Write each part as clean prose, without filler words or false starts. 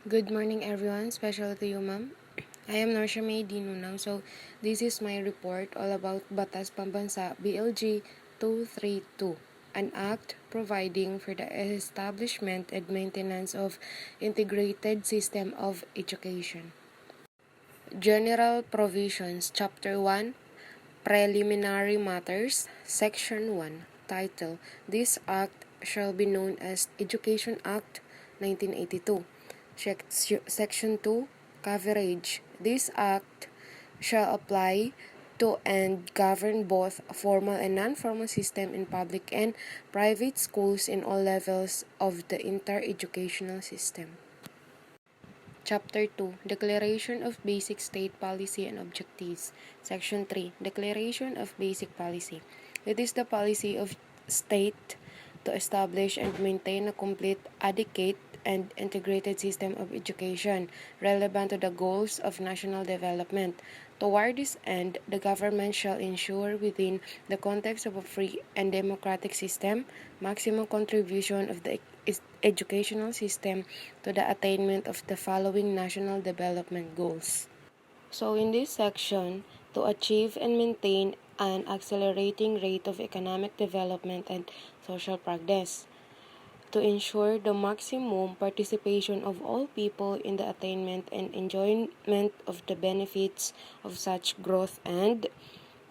Good morning, everyone. Special to you, ma'am. I am Norsha May Dinunang. So, this is my report all about Batas Pambansa Blg 232, an act providing for the establishment and maintenance of integrated system of education. General Provisions, Chapter 1, Preliminary Matters, Section 1, Title, This Act shall be known as Education Act 1982. Section 2, Coverage. This Act shall apply to and govern both formal and non-formal system in public and private schools in all levels of the entire educational system. Chapter 2, Declaration of Basic State Policy and Objectives. Section 3, Declaration of Basic Policy. It is the policy of state to establish and maintain a complete, adequate, and integrated system of education relevant to the goals of national development. Toward this end, the government shall ensure within the context of a free and democratic system, maximum contribution of the educational system to the attainment of the following national development goals. So in this section, to achieve and maintain an accelerating rate of economic development and social progress, to ensure the maximum participation of all people in the attainment and enjoyment of the benefits of such growth, and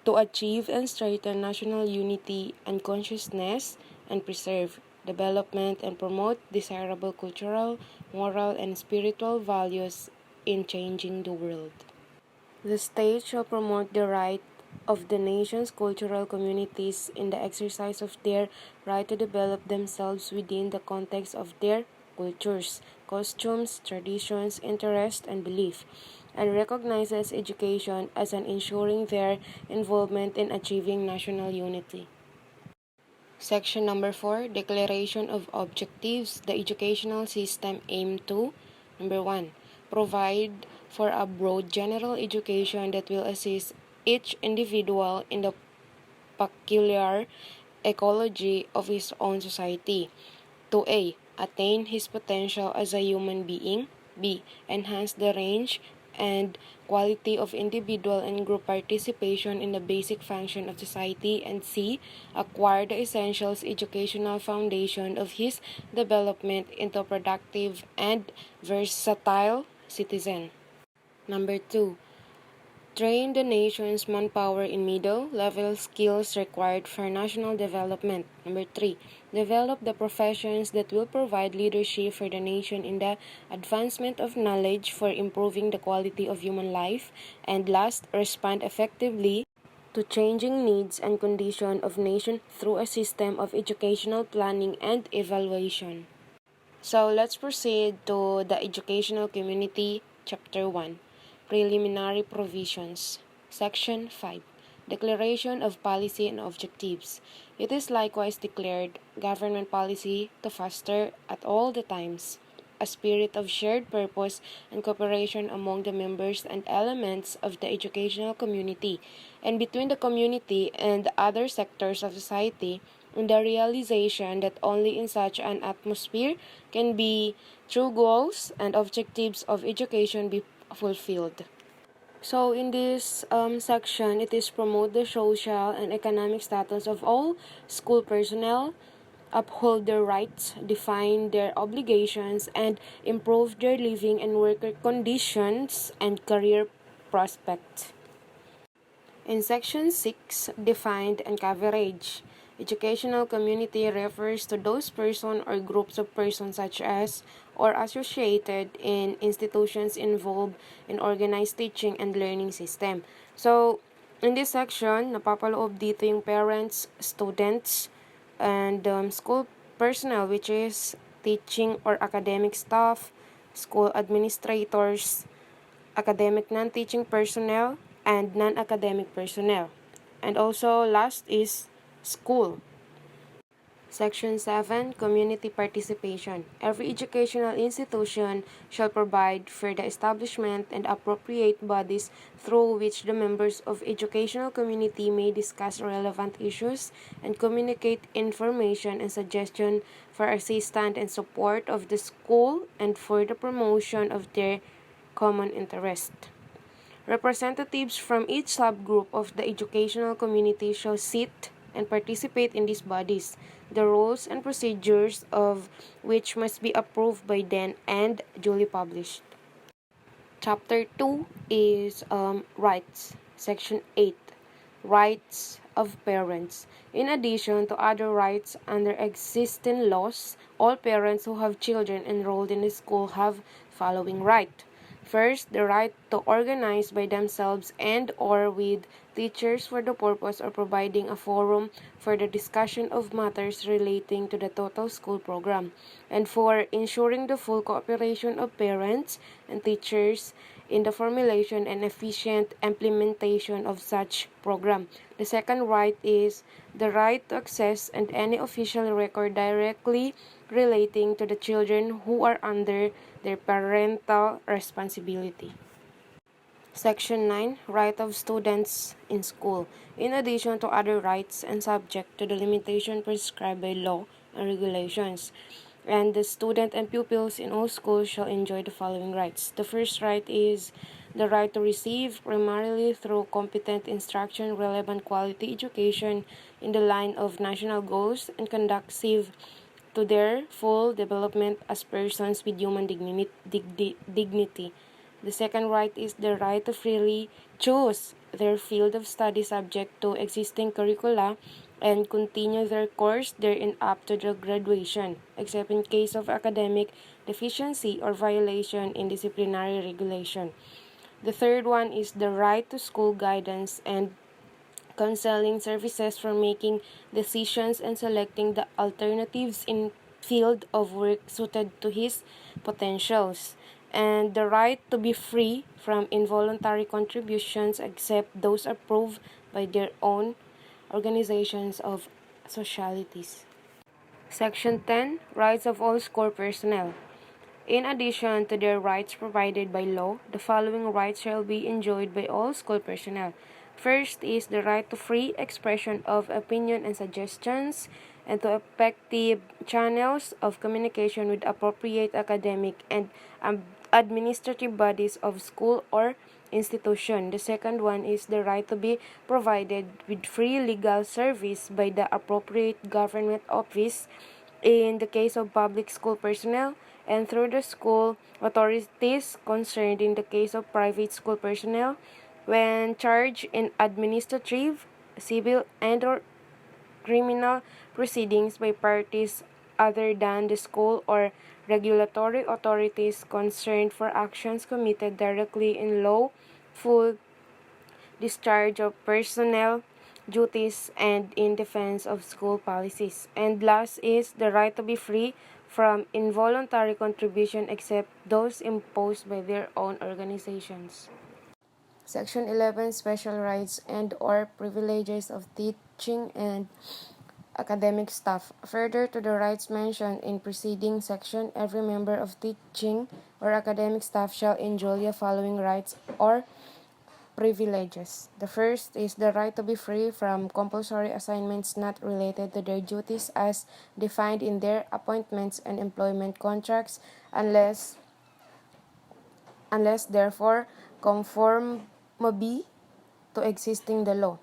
to achieve and strengthen national unity and consciousness and preserve development and promote desirable cultural, moral, and spiritual values in changing the world. The state shall promote the right of the nation's cultural communities in the exercise of their right to develop themselves within the context of their cultures, costumes, traditions, interests, and belief, and recognizes education as an ensuring their involvement in achieving national unity. Section number 4, Declaration of Objectives. The educational system aim to, number 1, provide for a broad general education that will assist each individual in the peculiar ecology of his own society. 2a, attain his potential as a human being. B, enhance the range and quality of individual and group participation in the basic function of society. And C, acquire the essentials educational foundation of his development into productive and versatile citizen. Number 2, train the nation's manpower in middle-level skills required for national development. Number 3, develop the professions that will provide leadership for the nation in the advancement of knowledge for improving the quality of human life. And last, respond effectively to changing needs and conditions of nation through a system of educational planning and evaluation. So let's proceed to the educational community, Chapter 1, Preliminary Provisions, Section 5, Declaration of Policy and Objectives. It is likewise declared government policy to foster at all the times a spirit of shared purpose and cooperation among the members and elements of the educational community and between the community and the other sectors of society, in the realization that only in such an atmosphere can be true goals and objectives of education be fulfilled. So in this section, it is promote the social and economic status of all school personnel, uphold their rights, define their obligations, and improve their living and worker conditions and career prospects. In Section 6, Defined and Coverage. Educational community refers to those persons or groups of persons such as or associated in institutions involved in organized teaching and learning system. So, in this section, napapaloob dito yung parents, students, and school personnel, which is teaching or academic staff, school administrators, academic non-teaching personnel, and non-academic personnel. And also last is school. Section 7. Community participation. Every educational institution shall provide for the establishment and appropriate bodies through which the members of educational community may discuss relevant issues and communicate information and suggestion for assistance and support of the school and for the promotion of their common interest. Representatives from each subgroup of the educational community shall sit and participate in these bodies, the rules and procedures of which must be approved by them and duly published. Chapter 2 is Rights. Section 8, Rights of Parents. In addition to other rights under existing laws, all parents who have children enrolled in the school have following right. First, the right to organize by themselves and or with teachers for the purpose of providing a forum for the discussion of matters relating to the total school program, and for ensuring the full cooperation of parents and teachers in the formulation and efficient implementation of such program. The second right is the right to access and any official record directly relating to the children who are under their parental responsibility. Section 9. Right of students in school. In addition to other rights and subject to the limitation prescribed by law and regulations, and the student and pupils in all schools shall enjoy the following rights. The first right is the right to receive, primarily through competent instruction, relevant quality education in the line of national goals and conducive to their full development as persons with human dignity. The second right is the right to freely choose their field of study subject to existing curricula and continue their course therein up to the graduation, except in case of academic deficiency or violation in disciplinary regulation. The third one is the right to school guidance and counseling services for making decisions and selecting the alternatives in field of work suited to his potentials, and the right to be free from involuntary contributions except those approved by their own organizations of socialities. Section 10. Rights of all school personnel. In addition to their rights provided by law, the following rights shall be enjoyed by all school personnel. First is the right to free expression of opinion and suggestions, and to effective channels of communication with appropriate academic and administrative bodies of school or institution. The second one is the right to be provided with free legal service by the appropriate government office in the case of public school personnel, and through the school authorities concerned in the case of private school personnel when charged in administrative, civil, and or criminal proceedings by parties other than the school or regulatory authorities concerned for actions committed directly in lawful discharge of personnel duties and in defense of school policies. And last is the right to be free from involuntary contribution except those imposed by their own organizations. Section 11. Special rights and or privileges of teaching and academic staff. Further to the rights mentioned in preceding section, every member of teaching or academic staff shall enjoy the following rights or privileges. The first is the right to be free from compulsory assignments not related to their duties as defined in their appointments and employment contracts unless therefore conformably to existing the law.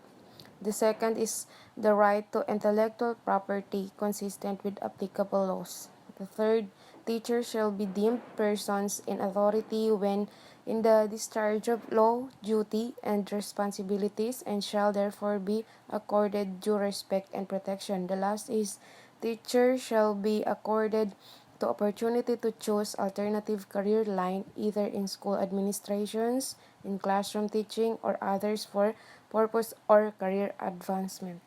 The second is the right to intellectual property consistent with applicable laws. The third, teachers shall be deemed persons in authority when in the discharge of law, duty, and responsibilities, and shall therefore be accorded due respect and protection. The last is teachers shall be accorded the opportunity to choose alternative career line either in school administrations, in classroom teaching, or others for purpose or career advancement.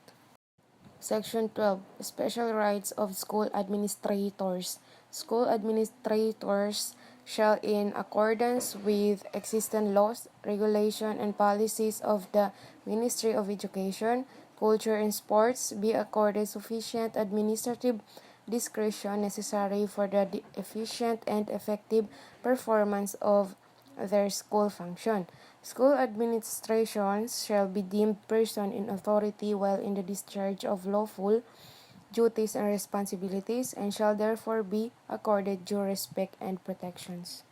Section 12. Special rights of school administrators. School administrators shall, in accordance with existing laws, regulation, and policies of the Ministry of Education, culture, and sports be accorded sufficient administrative discretion necessary for the efficient and effective performance of their school function. School administrations shall be deemed person in authority while in the discharge of lawful duties and responsibilities, and shall therefore be accorded due respect and protections.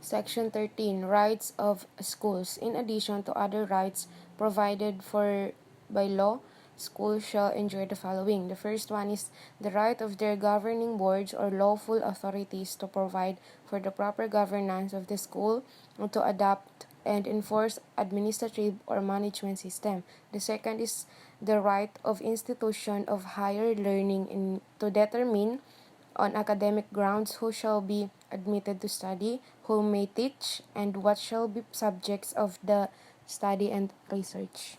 Section 13. Rights of schools. In addition to other rights provided for by law, schools shall enjoy the following. The first one is the right of their governing boards or lawful authorities to provide for the proper governance of the school and to adopt and enforce administrative or management system. The second is the right of institution of higher learning to determine on academic grounds who shall be admitted to study, who may teach, and what shall be subjects of the study and research.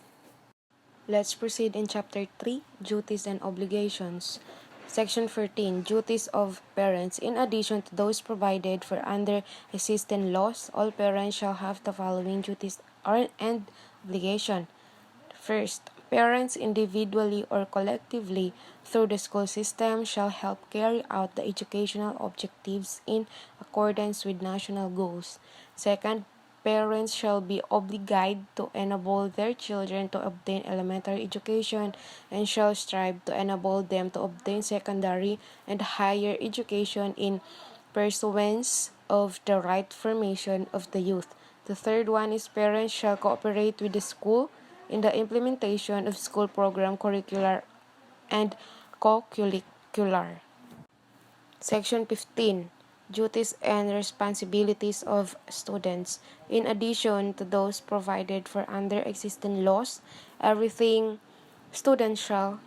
Let's proceed in Chapter 3, Duties and Obligations. Section 14, Duties of Parents. In addition to those provided for under existing laws, all parents shall have the following duties and obligation. First, parents individually or collectively through the school system shall help carry out the educational objectives in accordance with national goals. Second, parents shall be obligated to enable their children to obtain elementary education and shall strive to enable them to obtain secondary and higher education in pursuance of the right formation of the youth. The third one is parents shall cooperate with the school in the implementation of school program curricular and co-curricular. Section 15. Duties and responsibilities of students. In addition to those provided for under existing laws, everything students shall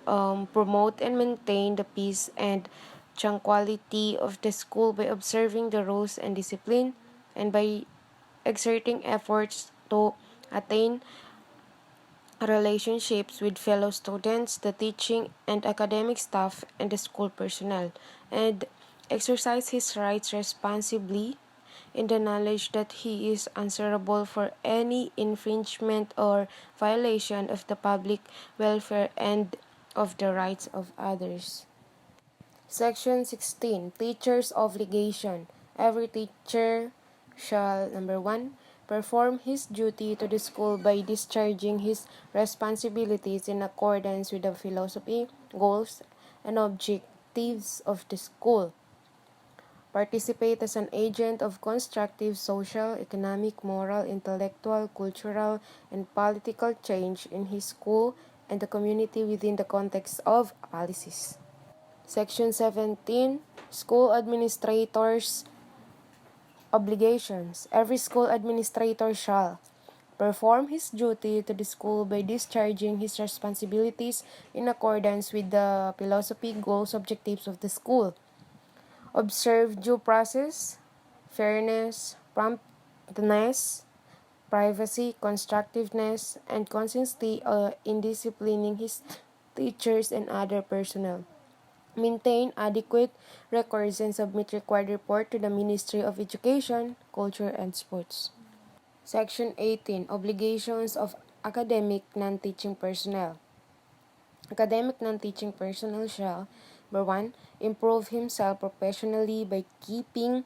promote and maintain the peace and tranquility of the school by observing the rules and discipline and by exerting efforts to attain relationships with fellow students, the teaching and academic staff, and the school personnel, and exercise his rights responsibly in the knowledge that he is answerable for any infringement or violation of the public welfare and of the rights of others. Section 16. Teacher's obligation. Every teacher shall, number 1, perform his duty to the school by discharging his responsibilities in accordance with the philosophy, goals, and objectives of the school. Participate as an agent of constructive social, economic, moral, intellectual, cultural, and political change in his school and the community within the context of policies. Section 17. School Administrators' Obligations. Every school administrator shall perform his duty to the school by discharging his responsibilities in accordance with the philosophy, goals, objectives of the school. Observe due process, fairness, promptness, privacy, constructiveness, and consistency in disciplining his teachers and other personnel. Maintain adequate records and submit required report to the Ministry of Education, Culture, and Sports. Section 18. Obligations of academic non-teaching personnel. Academic non-teaching personnel shall, number 1, improve himself professionally by keeping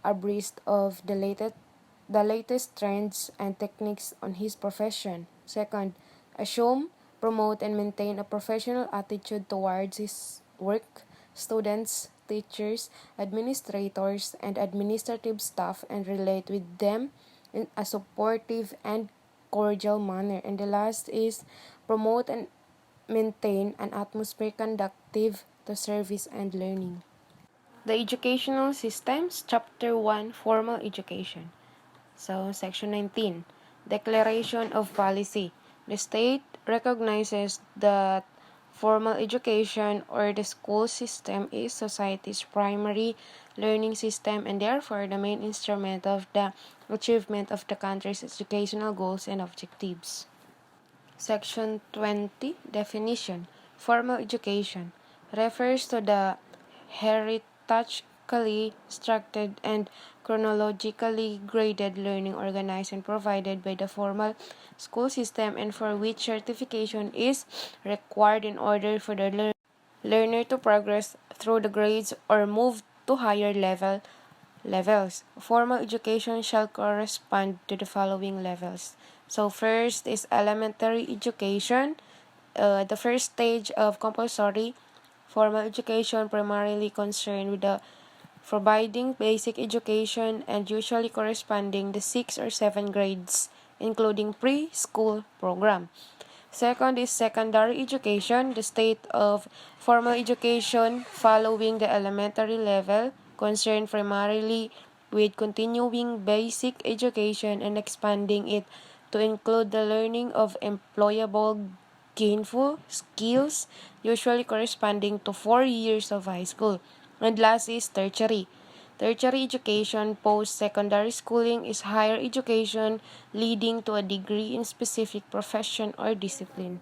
abreast of the latest trends and techniques on his profession. Second, assume, promote, and maintain a professional attitude towards his work, students, teachers, administrators, and administrative staff, and relate with them in a supportive and cordial manner. And the last is promote and maintain an atmosphere conducive to service and learning. The Educational Systems, Chapter 1, Formal Education. So, Section 19, Declaration of Policy. The state recognizes that formal education or the school system is society's primary learning system and therefore the main instrument of the achievement of the country's educational goals and objectives. Section 20, Definition. Formal education refers to the heritage hierarchically structured and chronologically graded learning organized and provided by the formal school system, and for which certification is required in order for the learner to progress through the grades or move to higher levels. Formal education shall correspond to the following levels. So first is elementary education. The first stage of compulsory formal education primarily concerned with the providing basic education and usually corresponding the 6 or 7 grades, including preschool program. Second is secondary education, the state of formal education following the elementary level, concerned primarily with continuing basic education and expanding it to include the learning of employable, gainful skills, usually corresponding to 4 years of high school. And last is tertiary. Tertiary education, post-secondary schooling, is higher education leading to a degree in specific profession or discipline.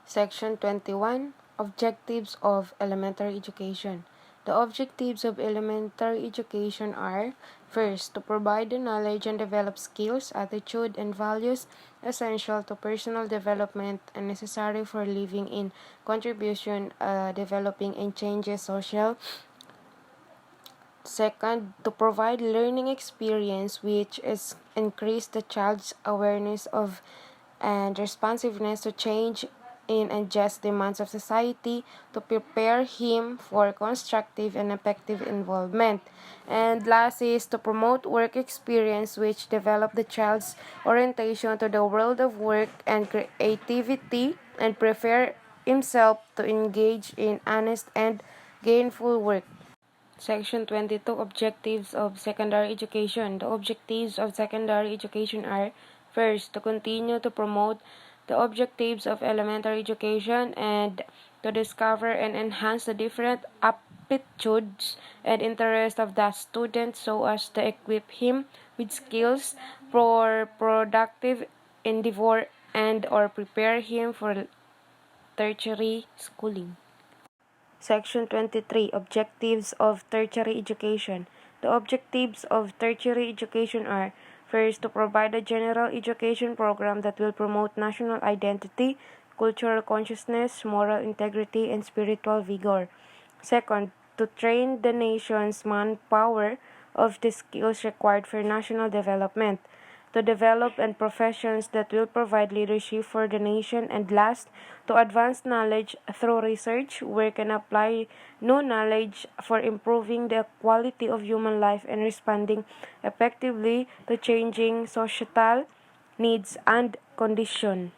Section 21. Objectives of elementary education. The objectives of elementary education are: first, to provide the knowledge and develop skills, attitude, and values essential to personal development and necessary for living in contribution, developing and changes social. Second, to provide learning experience which is increase the child's awareness of and responsiveness to change in and just demands of society, to prepare him for constructive and effective involvement. And last is to promote work experience which develop the child's orientation to the world of work and creativity and prepare himself to engage in honest and gainful work. Section 22. Objectives of secondary education. The objectives of secondary education are: first, to continue to promote the objectives of elementary education and to discover and enhance the different aptitudes and interests of the student so as to equip him with skills for productive endeavor and or prepare him for tertiary schooling. Section 23. Objectives of tertiary education. The objectives of tertiary education are: first, to provide a general education program that will promote national identity, cultural consciousness, moral integrity, and spiritual vigor. Second, to train the nation's manpower of the skills required for national development, to develop and professions that will provide leadership for the nation, and last, to advance knowledge through research, work, and apply new knowledge for improving the quality of human life and responding effectively to changing societal needs and conditions.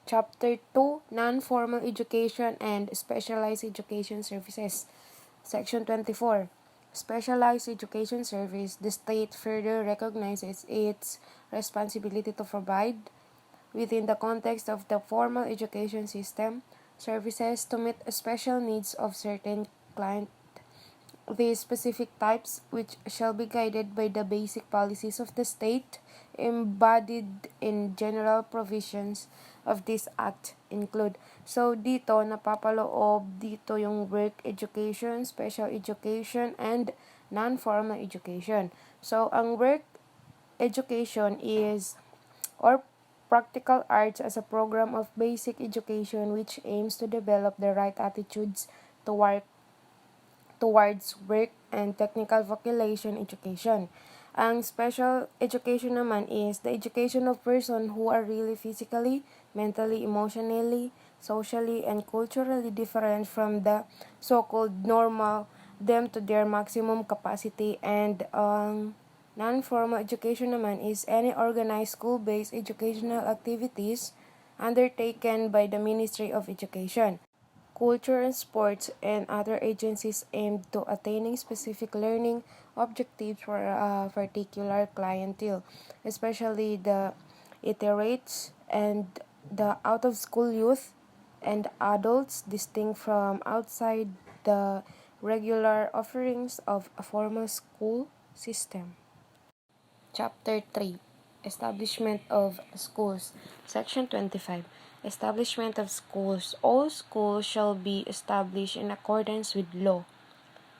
Chapter 2. Non-formal education and specialized education services. Section 24. Specialized education service. The state further recognizes its responsibility to provide, within the context of the formal education system, services to meet special needs of certain clients. These specific types, which shall be guided by the basic policies of the state, embodied in general provisions of this act, include. So, dito, napapaloob dito yung work education, special education, and non-formal education. So, ang work education is, or practical arts as a program of basic education which aims to develop the right attitudes toward towards work and technical vocational education. Ang special education naman is the education of persons who are really physically, mentally, emotionally, socially, and culturally different from the so-called normal, them to their maximum capacity. And non-formal education naman is any organized school-based educational activities undertaken by the Ministry of Education, Culture and Sports, and other agencies aimed to attaining specific learning objectives for a particular clientele, especially the illiterates and the out-of-school youth and adults distinct from outside the regular offerings of a formal school system. Chapter 3. Establishment of Schools. Section 25. Establishment of schools. All schools shall be established in accordance with law.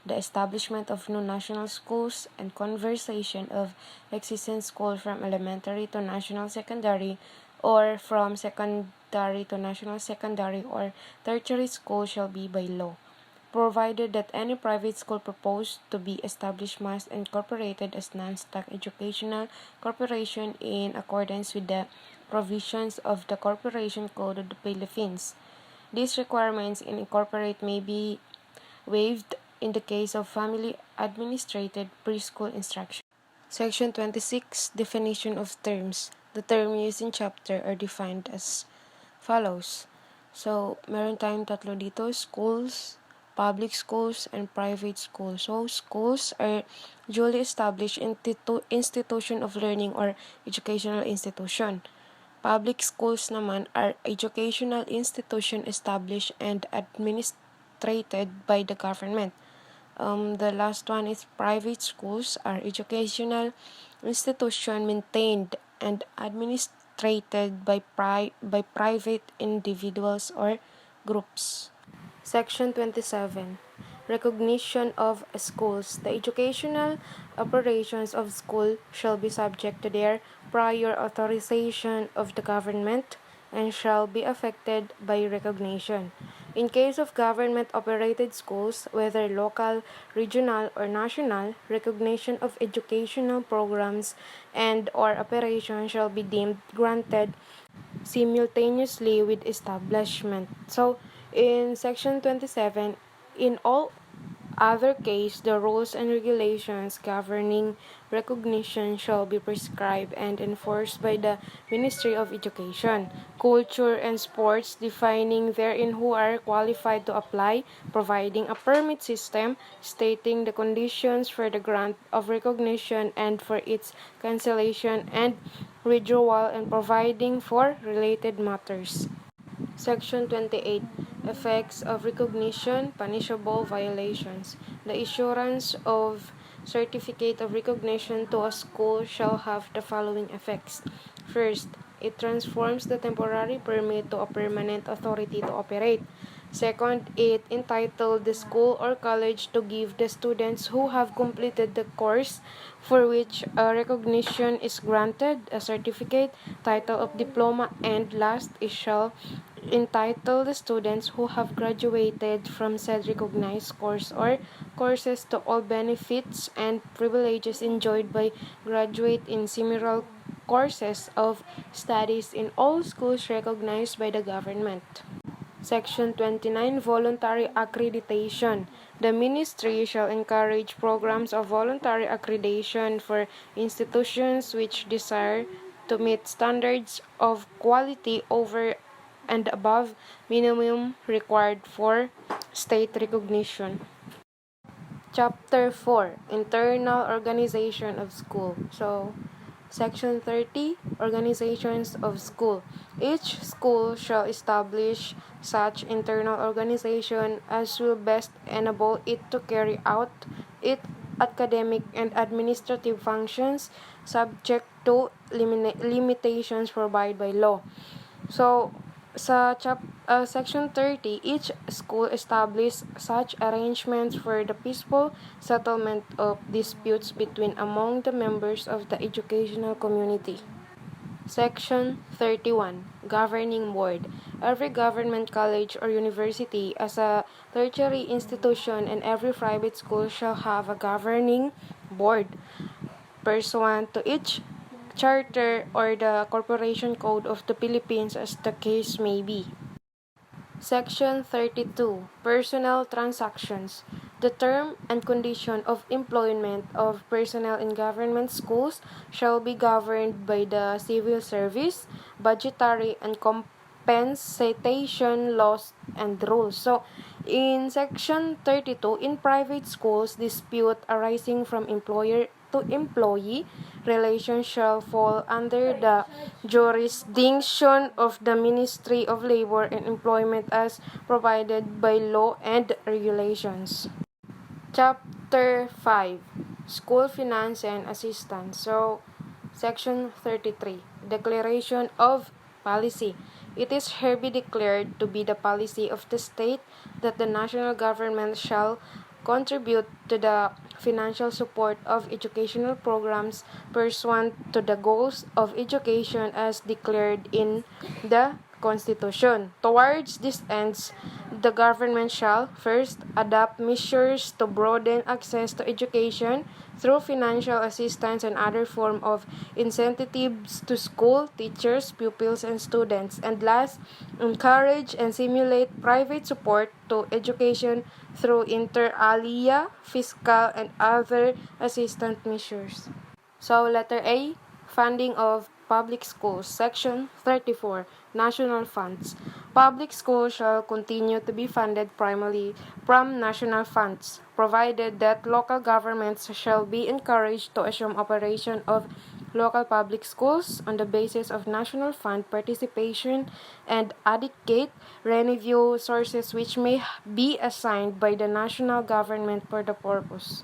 the establishment of new national schools, and conversion of existing schools from elementary to national secondary or from secondary to national secondary or tertiary school shall be by law, provided that any private school proposed to be established must incorporated as non-stock educational corporation in accordance with the provisions of the Corporation Code of the Philippines. These requirements in incorporate may be waived in the case of family administrated preschool instruction. Section 26, Definition of Terms. The term used in chapter are defined as follows. So, meron tayong tatlo dito, schools, public schools, and private schools. So, schools are duly established institution of learning or educational institution. Public schools naman are educational institution established and administrated by the government. The last one is private schools are educational institution maintained and administrated by private individuals or groups. Section 27. Recognition of schools. The educational operations of school shall be subject to their prior authorization of the government and shall be affected by recognition. In case of government-operated schools, whether local, regional, or national, recognition of educational programs and or operations shall be deemed granted simultaneously with establishment. So, in Section 27, in all other case, the rules and regulations governing recognition shall be prescribed and enforced by the Ministry of Education, Culture, and Sports, defining therein who are qualified to apply, providing a permit system, stating the conditions for the grant of recognition and for its cancellation and withdrawal, and providing for related matters. Section 28. Effects of recognition, punishable violations. The issuance of certificate of recognition to a school shall have the following effects. First, it transforms the temporary permit to a permanent authority to operate. Second, it entitled the school or college to give the students who have completed the course for which a recognition is granted a certificate, title of diploma, and last, it shall entitle the students who have graduated from said recognized course or courses to all benefits and privileges enjoyed by graduate in similar courses of studies in all schools recognized by the government. Section 29. Voluntary Accreditation. The Ministry shall encourage programs of voluntary accreditation for institutions which desire to meet standards of quality over and above minimum required for state recognition. Chapter 4. Internal Organization of School. So, Section 30. Organizations of School. Each school shall establish such internal organization as will best enable it to carry out its academic and administrative functions, subject to limitations provided by law. So, Section 30, each school establishes such arrangements for the peaceful settlement of disputes between among the members of the educational community. Section 31. Governing Board. Every government college or university as a tertiary institution and every private school shall have a governing board pursuant to each charter or the Corporation Code of the Philippines as the case may be. Section 32. Personnel Transactions. The term and condition of employment of personnel in government schools shall be governed by the civil service, budgetary, and compensation laws and rules. So, in Section 32, in private schools, dispute arising from employer to employee relations shall fall under the jurisdiction of the Ministry of Labor and Employment as provided by law and regulations. Chapter 5. School Finance and Assistance. So, Section 33. Declaration of Policy. It is hereby declared to be the policy of the state that the national government shall contribute to the financial support of educational programs pursuant to the goals of education as declared in the Constitution. Towards these ends, the government shall first adopt measures to broaden access to education through financial assistance and other form of incentives to school, teachers, pupils, and students. And last, encourage and simulate private support to education through inter alia, fiscal, and other assistance measures. So, letter A, funding of public schools. Section 34, national funds. Public schools shall continue to be funded primarily from national funds, provided that local governments shall be encouraged to assume operation of local public schools on the basis of national fund participation and adequate revenue sources which may be assigned by the national government for the purpose.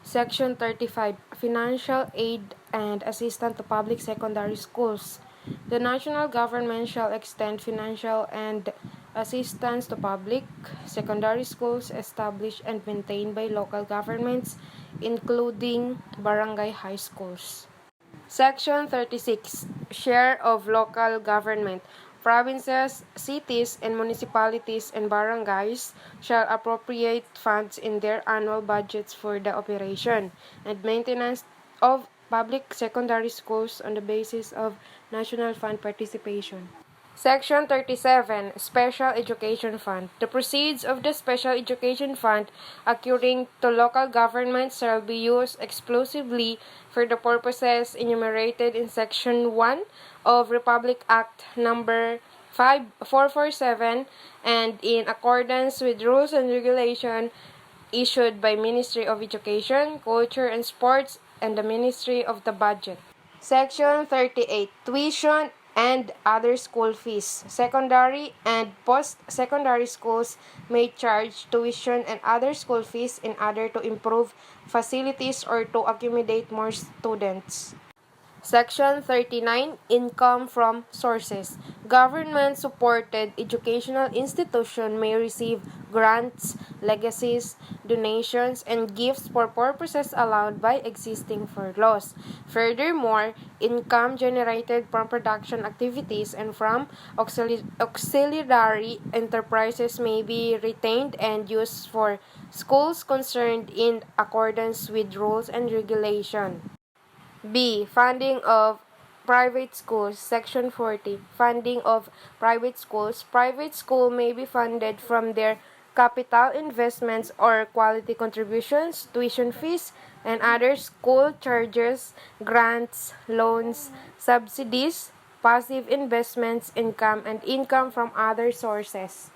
Section 35, Financial Aid and Assistance to Public Secondary Schools. The national government shall extend financial and assistance to public secondary schools established and maintained by local governments, including barangay high schools. Section 36, Share of Local Government. Provinces, cities, and municipalities and barangays shall appropriate funds in their annual budgets for the operation and maintenance of public secondary schools on the basis of national fund participation. Section 37, Special Education Fund. The proceeds of the Special Education Fund accruing to local governments shall be used exclusively for the purposes enumerated in Section 1 of Republic Act Number 447 and in accordance with rules and regulations issued by Ministry of Education, Culture and Sports and the Ministry of the Budget. Section 38, Tuition and other school fees. Secondary and post-secondary schools may charge tuition and other school fees in order to improve facilities or to accommodate more students. Section 39, Income from Sources. Government-supported educational institutions may receive grants, legacies, donations, and gifts for purposes allowed by existing laws. Furthermore, income generated from production activities and from auxiliary enterprises may be retained and used for schools concerned in accordance with rules and regulations. B. Funding of private schools. Section 40. Funding of private schools. Private school may be funded from their capital investments or quality contributions, tuition fees, and other school charges, grants, loans, subsidies, passive investments, income, and income from other sources.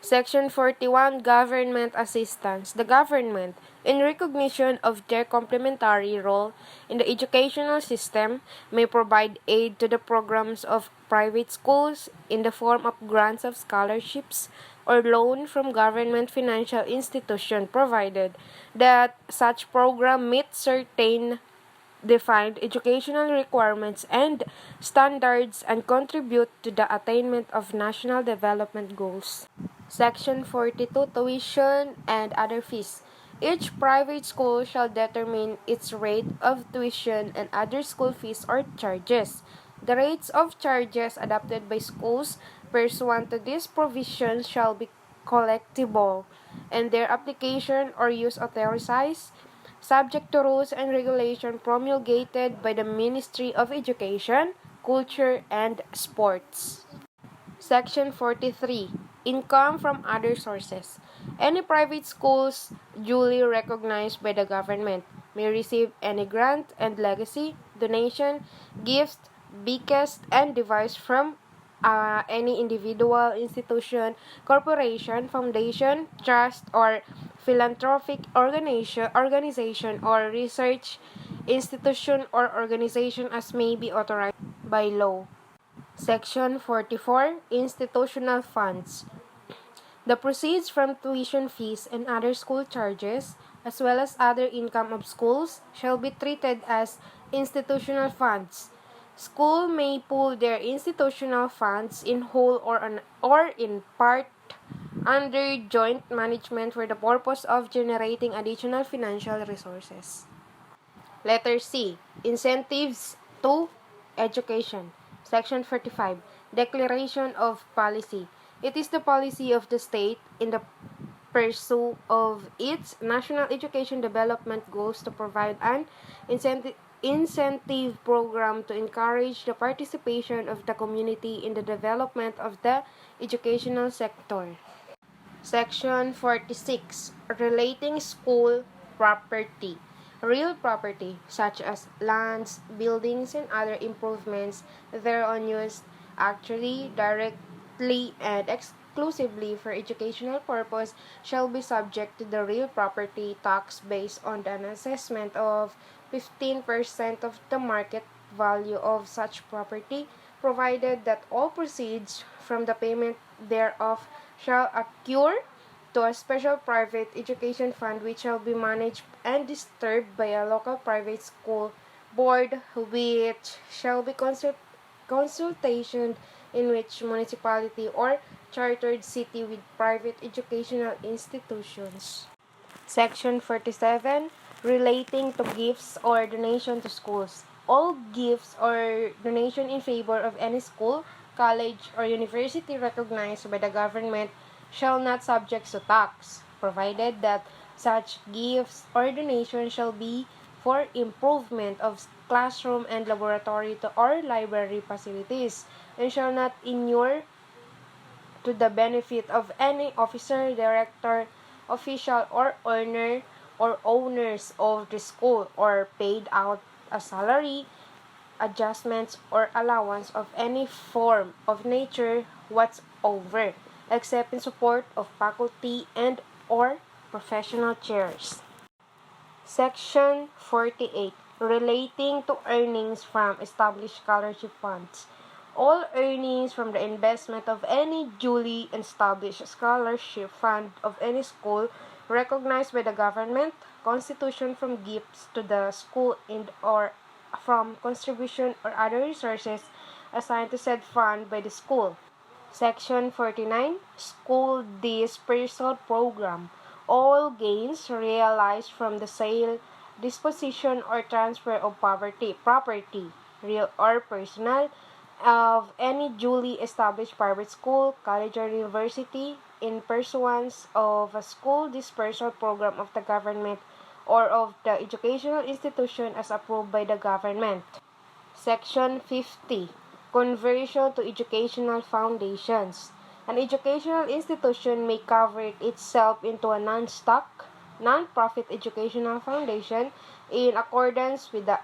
Section 41, Government Assistance. The government, in recognition of their complementary role in the educational system, may provide aid to the programs of private schools in the form of grants of scholarships or loan from government financial institution provided that such program meets certain defined educational requirements and standards and contribute to the attainment of national development goals. Section 42, Tuition and other fees. Each private school shall determine its rate of tuition and other school fees or charges. The rates of charges adopted by schools pursuant to these provisions shall be collectible, and their application or use authorized, subject to rules and regulations promulgated by the Ministry of Education, Culture, and Sports. Section 43, Income from other sources. Any private schools duly recognized by the government may receive any grant and legacy, donation, gift, bequest, and device from any individual, institution, corporation, foundation, trust, or philanthropic organization or research institution or organization as may be authorized by law. Section 44, Institutional Funds. The proceeds from tuition fees and other school charges, as well as other income of schools, shall be treated as institutional funds. School may pool their institutional funds in whole or in part under joint management for the purpose of generating additional financial resources. Letter C. Incentives to education. Section 45. Declaration of policy. It is the policy of the state in the pursuit of its national education development goals to provide an incentive program to encourage the participation of the community in the development of the educational sector. Section 46. Relating school property. Real property, such as lands, buildings, and other improvements thereon used actually, directly, and exclusively for educational purpose, shall be subject to the real property tax based on an assessment of 15% of the market value of such property, provided that all proceeds from the payment thereof shall accrue to a special private education fund which shall be managed and disturbed by a local private school board, which shall be consultation in which municipality or chartered city with private educational institutions. Section 47. Relating to gifts or donation to schools. All gifts or donation in favor of any school, college, or university recognized by the government shall not subject to tax, provided that such gifts or donations shall be for improvement of classroom and laboratory or library facilities, and shall not inure to the benefit of any officer, director, official, or owner or owners of the school, or paid out a salary, adjustments, or allowance of any form of nature whatsoever, except in support of faculty and or professional chairs. Section 48. Relating to earnings from established scholarship funds. All earnings from the investment of any duly established scholarship fund of any school recognized by the government, constitution from gifts to the school and or from contribution or other resources assigned to said fund by the school. Section 49. School Dispersal Program. All gains realized from the sale, disposition, or transfer of property, real or personal, of any duly established private school, college, or university in pursuance of a school dispersal program of the government or of the educational institution as approved by the government. Section 50. Conversion to educational foundations. An educational institution may convert itself into a non-stock, non-profit educational foundation in accordance with the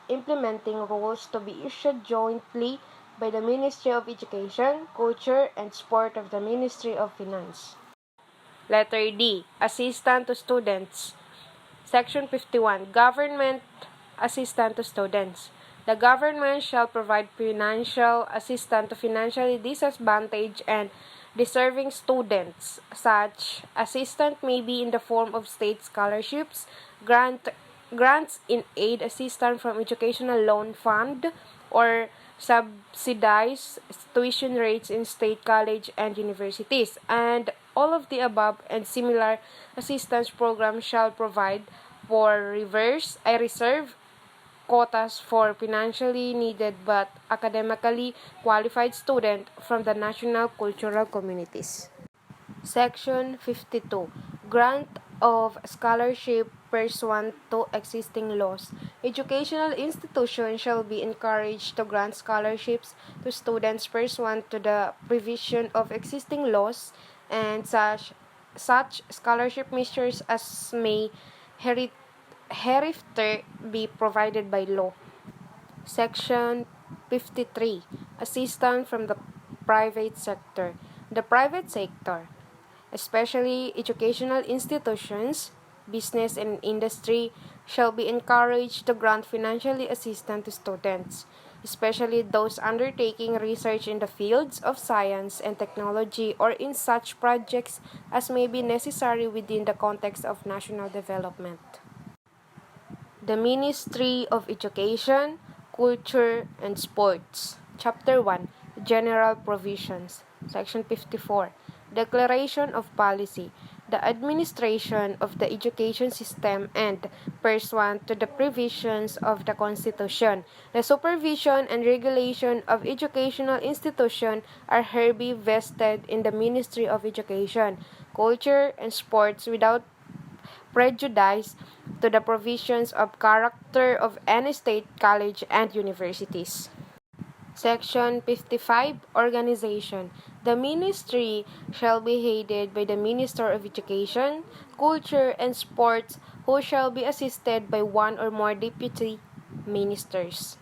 implementing rules to be issued jointly by the Ministry of Education, Culture, and Sport of the Ministry of Finance. Letter D. Assistant to students. Section 51. Government assistant to students. The government shall provide financial assistance to financially disadvantaged and deserving students. Such assistance may be in the form of state scholarships, grants in aid assistance from educational loan fund, or subsidized tuition rates in state college and universities, and all of the above and similar assistance programs shall provide for reserve quotas for financially needed but academically qualified students from the national cultural communities. Section 52. Grant of scholarship pursuant to existing laws. Educational institutions shall be encouraged to grant scholarships to students pursuant to the provision of existing laws, and such scholarship measures as may hereinafter be provided by law. Section 53. Assistance from the private sector. The private sector, especially educational institutions, business, and industry, shall be encouraged to grant financially assistance to students, especially those undertaking research in the fields of science and technology or in such projects as may be necessary within the context of national development. The Ministry of Education, Culture, and Sports. Chapter 1. General Provisions. Section 54. Declaration of Policy: the administration of the education system and pursuant to the provisions of the Constitution. The supervision and regulation of educational institutions are hereby vested in the Ministry of Education, Culture, and Sports without prejudice to the provisions of character of any state college and universities. Section 55. Organization. The ministry shall be headed by the Minister of Education, Culture, and Sports, who shall be assisted by one or more deputy ministers.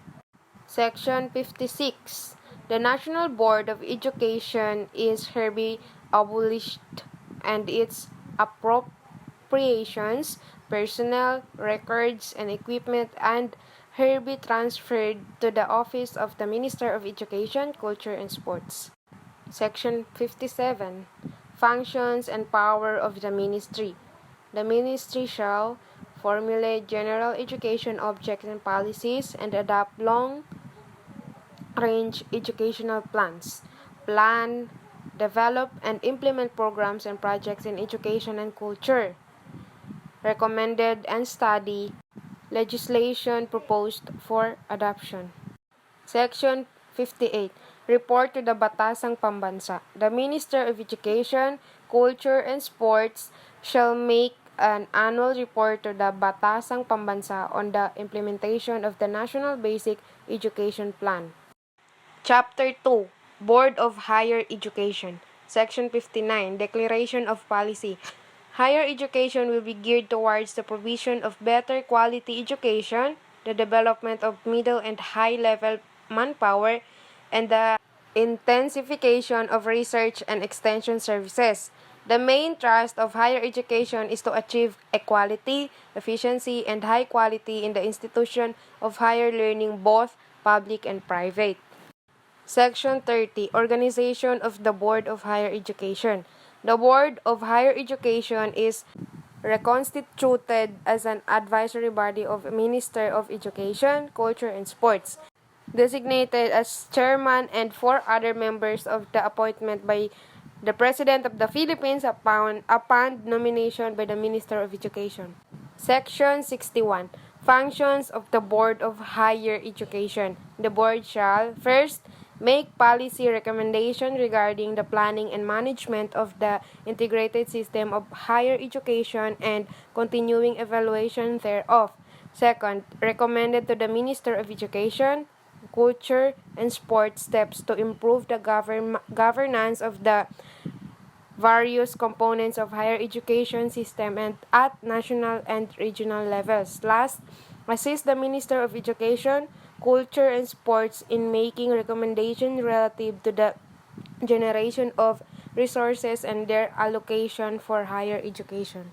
Section 56. The National Board of Education is hereby abolished, and its appropriations, personnel, records, and equipment and hereby transferred to the office of the Minister of Education, Culture, and Sports. Section 57. Functions and power of the Ministry. The Ministry shall formulate general education objects and policies and adopt long-range educational plans. Plan, develop, and implement programs and projects in education and culture. Recommended and study legislation proposed for adoption. Section 58. Report to the Batasang Pambansa. The Minister of Education, Culture, and Sports shall make an annual report to the Batasang Pambansa on the implementation of the National Basic Education Plan. Chapter 2. Board of Higher Education. Section 59. Declaration of Policy. Higher education will be geared towards the provision of better quality education, the development of middle and high-level manpower, and the intensification of research and extension services. The main thrust of higher education is to achieve equality, efficiency, and high quality in the institution of higher learning, both public and private. Section 30. Organization of the Board of Higher Education. The Board of Higher Education is reconstituted as an advisory body of Minister of Education, Culture, and Sports, designated as chairman and 4 other members of the appointment by the President of the Philippines upon nomination by the Minister of Education. Section 61. Functions of the Board of Higher Education. The Board shall, first, make policy recommendation regarding the planning and management of the integrated system of higher education and continuing evaluation thereof. Second, recommended to the Minister of Education, Culture, and Sports steps to improve the governance of the various components of higher education system and at national and regional levels. Last, assist the Minister of Education, Culture, and Sports in making recommendations relative to the generation of resources and their allocation for higher education.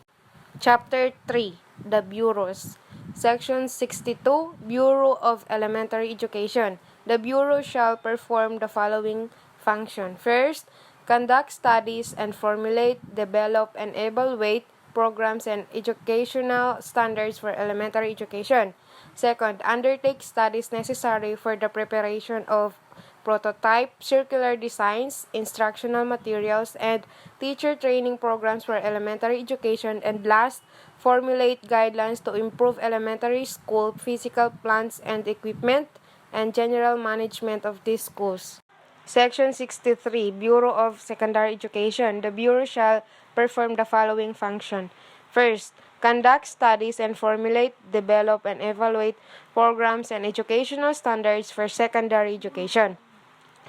Chapter 3. The Bureaus. Section 62. Bureau of Elementary Education. The Bureau shall perform the following function. First, conduct studies and formulate, develop, and evaluate programs and educational standards for elementary education. Second, undertake studies necessary for the preparation of prototype, circular designs, instructional materials, and teacher training programs for elementary education. And last, formulate guidelines to improve elementary school physical plans and equipment and general management of these schools. Section 63. Bureau of Secondary Education. The Bureau shall perform the following function. First, conduct studies and formulate, develop, and evaluate programs and educational standards for secondary education.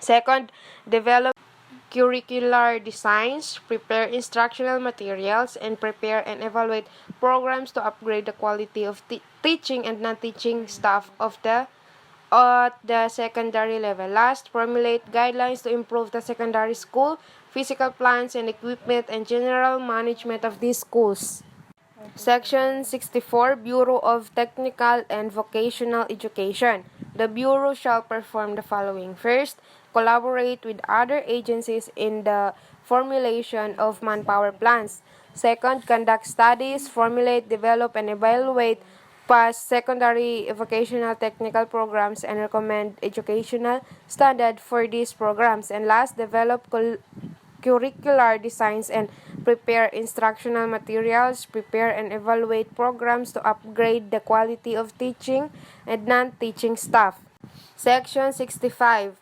Second, develop curricular designs, prepare instructional materials, and prepare and evaluate programs to upgrade the quality of teaching and non-teaching staff at the secondary level. Last, formulate guidelines to improve the secondary school, physical plans and equipment, and general management of these schools. Section 64. Bureau of Technical and Vocational Education. The Bureau shall perform the following. First, collaborate with other agencies in the formulation of manpower plans. Second, conduct studies, formulate, develop, and evaluate past secondary vocational technical programs and recommend educational standard for these programs. And last, develop curricular designs and prepare instructional materials, prepare and evaluate programs to upgrade the quality of teaching and non-teaching staff. Section 65.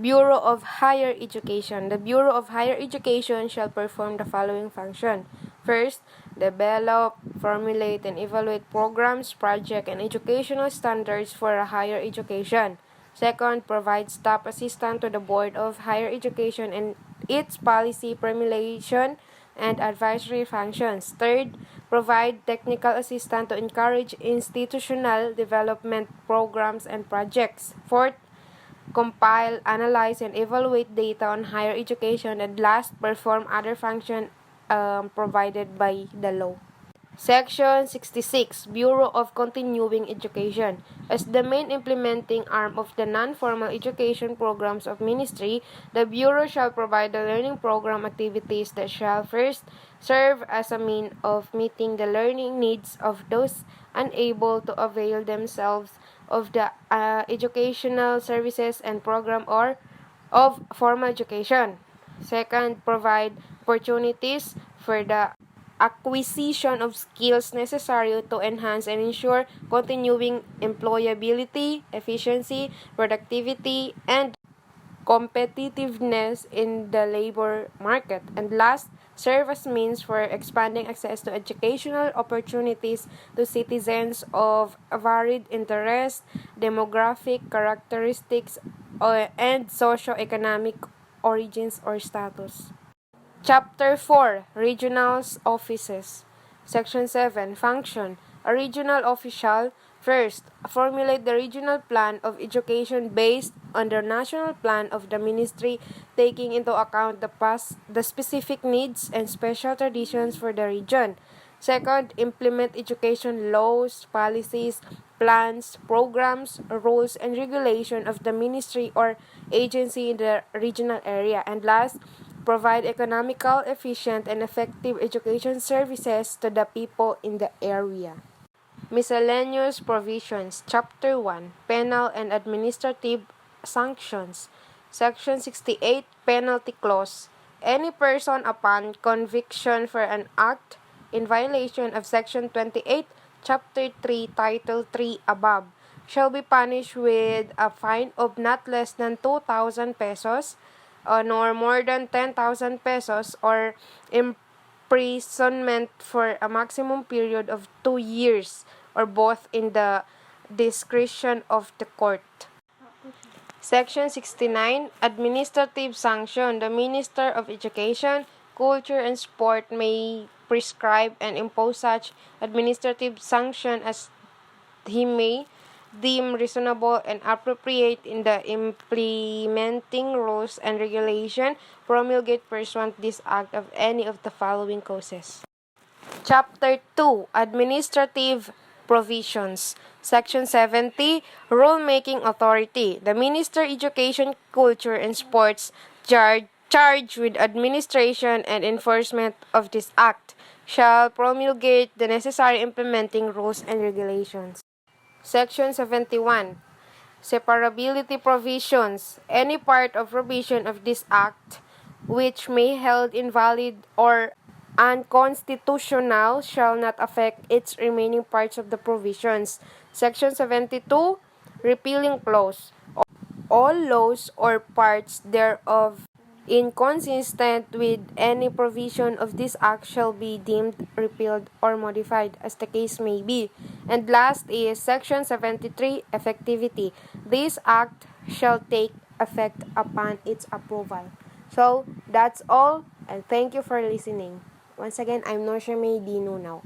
Bureau of Higher Education. The Bureau of Higher Education shall perform the following function. First, develop, formulate, and evaluate programs, projects, and educational standards for higher education. Second, provide staff assistance to the Board of Higher Education and its policy formulation and advisory functions. Third, provide technical assistance to encourage institutional development programs and projects. Fourth, compile, analyze, and evaluate data on higher education, and last, perform other functions provided by the law. Section 66, Bureau of Continuing Education. As the main implementing arm of the non-formal education programs of Ministry, the Bureau shall provide the learning program activities that shall first serve as a means of meeting the learning needs of those unable to avail themselves of the educational services and program or of formal education. Second, provide opportunities for the acquisition of skills necessary to enhance and ensure continuing employability, efficiency, productivity, and competitiveness in the labor market. And last, serve as means for expanding access to educational opportunities to citizens of varied interests, demographic characteristics, and socio-economic origins or status. Chapter 4, Regional Offices. Section 7, Function. A regional official, first, formulate the regional plan of education based on the national plan of the ministry, taking into account the specific needs and special traditions for the region. Second, implement education laws, policies, plans, programs, rules, and regulation of the ministry or agency in the regional area. And last, provide economical, efficient, and effective education services to the people in the area. Miscellaneous Provisions. Chapter 1, Penal and Administrative Sanctions. Section 68, Penalty Clause. Any person upon conviction for an act in violation of Section 28, Chapter 3, Title 3 above, shall be punished with a fine of not less than 2,000 pesos, nor more than 10,000 pesos, or imprisonment for a maximum period of 2 years, or both in the discretion of the court. Section 69, Administrative Sanction. The Minister of Education, Culture, and Sport may prescribe and impose such administrative sanction as he may deem reasonable and appropriate in the implementing rules and regulation promulgate pursuant this act of any of the following causes. Chapter 2, Administrative Provisions. Section 70, Rule-Making Authority. The Minister Education, Culture, and Sports charged with administration and enforcement of this act shall promulgate the necessary implementing rules and regulations. Section 71, Separability Provisions. Any part of provision of this act which may held invalid or unconstitutional shall not affect its remaining parts of the provisions. Section 72, Repealing Clause. All laws or parts thereof inconsistent with any provision of this act shall be deemed repealed or modified as the case may be. And last is Section 73, Effectivity. This act shall take effect upon its approval. So, that's all, and thank you for listening. Once again, I'm Norsha May Dino now.